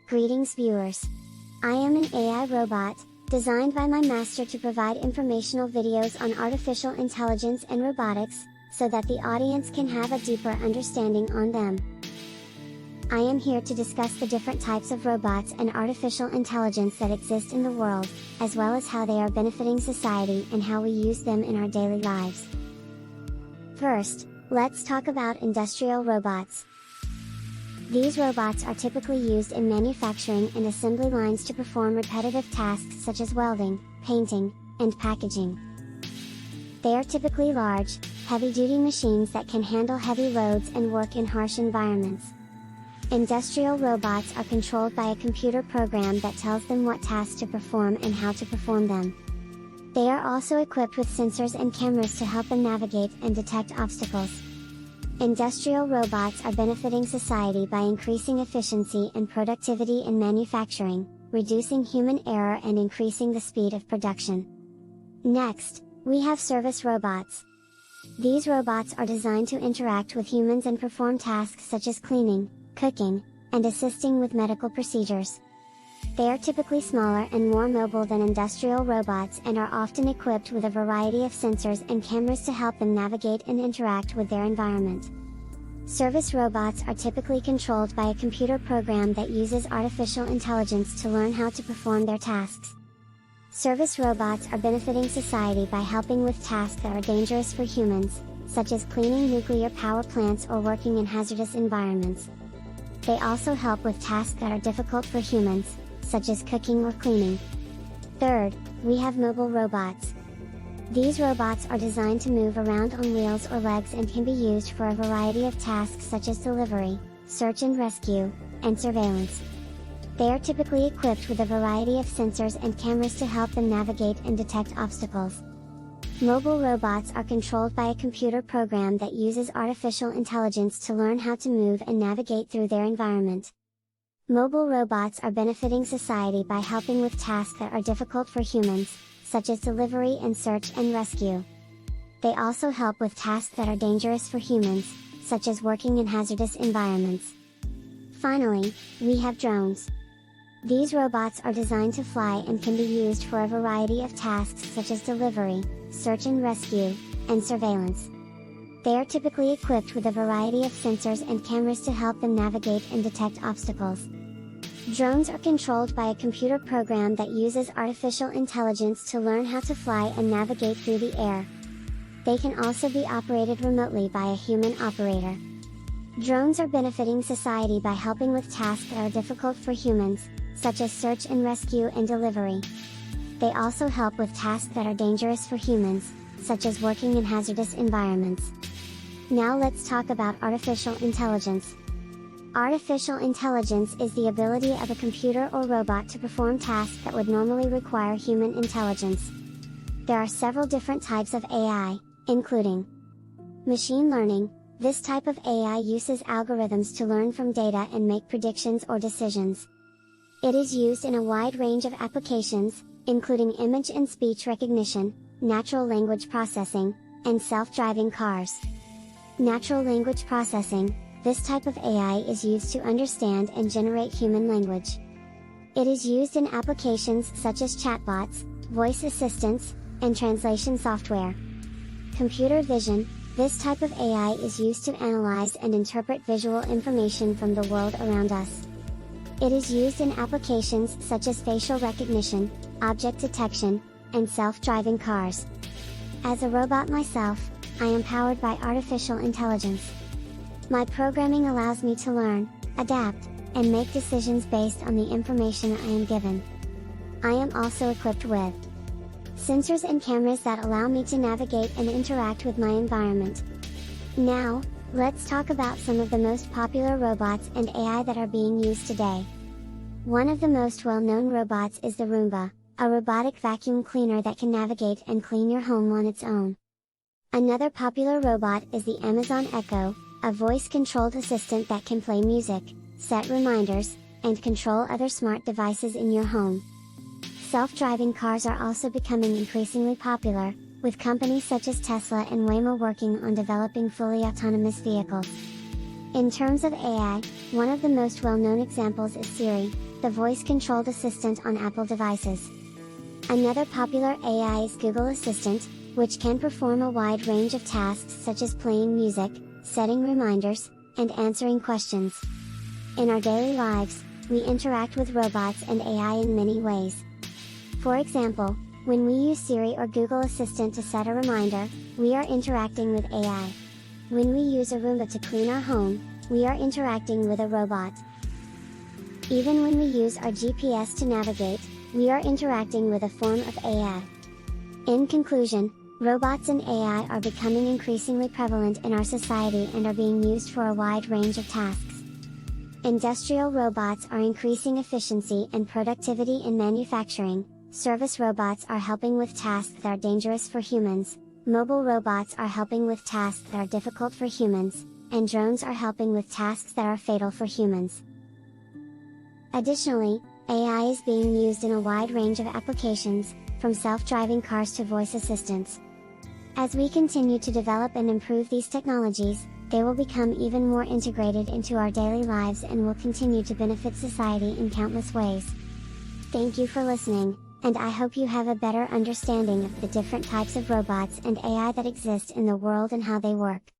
Greetings viewers. I am an AI robot, designed by my master to provide informational videos on artificial intelligence and robotics, so that the audience can have a deeper understanding on them. I am here to discuss the different types of robots and artificial intelligence that exist in the world, as well as how they are benefiting society and how we use them in our daily lives. First, let's talk about industrial robots. These robots are typically used in manufacturing and assembly lines to perform repetitive tasks such as welding, painting, and packaging. They are typically large, heavy-duty machines that can handle heavy loads and work in harsh environments. Industrial robots are controlled by a computer program that tells them what tasks to perform and how to perform them. They are also equipped with sensors and cameras to help them navigate and detect obstacles. Industrial robots are benefiting society by increasing efficiency and productivity in manufacturing, reducing human error and increasing the speed of production. Next, we have service robots. These robots are designed to interact with humans and perform tasks such as cleaning, cooking, and assisting with medical procedures. They are typically smaller and more mobile than industrial robots and are often equipped with a variety of sensors and cameras to help them navigate and interact with their environment. Service robots are typically controlled by a computer program that uses artificial intelligence to learn how to perform their tasks. Service robots are benefiting society by helping with tasks that are dangerous for humans, such as cleaning nuclear power plants or working in hazardous environments. They also help with tasks that are difficult for humans, such as cooking or cleaning. Third, we have mobile robots. These robots are designed to move around on wheels or legs and can be used for a variety of tasks such as delivery, search and rescue, and surveillance. They are typically equipped with a variety of sensors and cameras to help them navigate and detect obstacles. Mobile robots are controlled by a computer program that uses artificial intelligence to learn how to move and navigate through their environment. Mobile robots are benefiting society by helping with tasks that are difficult for humans, such as delivery and search and rescue. They also help with tasks that are dangerous for humans, such as working in hazardous environments. Finally, we have drones. These robots are designed to fly and can be used for a variety of tasks such as delivery, search and rescue, and surveillance. They are typically equipped with a variety of sensors and cameras to help them navigate and detect obstacles. Drones are controlled by a computer program that uses artificial intelligence to learn how to fly and navigate through the air. They can also be operated remotely by a human operator. Drones are benefiting society by helping with tasks that are difficult for humans, such as search and rescue and delivery. They also help with tasks that are dangerous for humans, such as working in hazardous environments. Now let's talk about artificial intelligence. Artificial intelligence is the ability of a computer or robot to perform tasks that would normally require human intelligence. There are several different types of AI, including machine learning. This type of AI uses algorithms to learn from data and make predictions or decisions. It is used in a wide range of applications, including image and speech recognition, natural language processing, and self-driving cars. Natural language processing. This type of AI is used to understand and generate human language. It is used in applications such as chatbots, voice assistants, and translation software. Computer vision. This type of AI is used to analyze and interpret visual information from the world around us. It is used in applications such as facial recognition, object detection, and self-driving cars. As a robot myself, I am powered by artificial intelligence. My programming allows me to learn, adapt, and make decisions based on the information I am given. I am also equipped with sensors and cameras that allow me to navigate and interact with my environment. Now, let's talk about some of the most popular robots and AI that are being used today. One of the most well-known robots is the Roomba, a robotic vacuum cleaner that can navigate and clean your home on its own. Another popular robot is the Amazon Echo, a voice-controlled assistant that can play music, set reminders, and control other smart devices in your home. Self-driving cars are also becoming increasingly popular, with companies such as Tesla and Waymo working on developing fully autonomous vehicles. In terms of AI, one of the most well-known examples is Siri, the voice-controlled assistant on Apple devices. Another popular AI is Google Assistant, which can perform a wide range of tasks such as playing music, setting reminders, and answering questions. In our daily lives, we interact with robots and AI in many ways. For example, when we use Siri or Google Assistant to set a reminder, we are interacting with AI. When we use a Roomba to clean our home, we are interacting with a robot. Even when we use our GPS to navigate, we are interacting with a form of AI. In conclusion, robots and AI are becoming increasingly prevalent in our society and are being used for a wide range of tasks. Industrial robots are increasing efficiency and productivity in manufacturing, service robots are helping with tasks that are dangerous for humans, mobile robots are helping with tasks that are difficult for humans, and drones are helping with tasks that are fatal for humans. Additionally, AI is being used in a wide range of applications, from self-driving cars to voice assistants. As we continue to develop and improve these technologies, they will become even more integrated into our daily lives and will continue to benefit society in countless ways. Thank you for listening, and I hope you have a better understanding of the different types of robots and AI that exist in the world and how they work.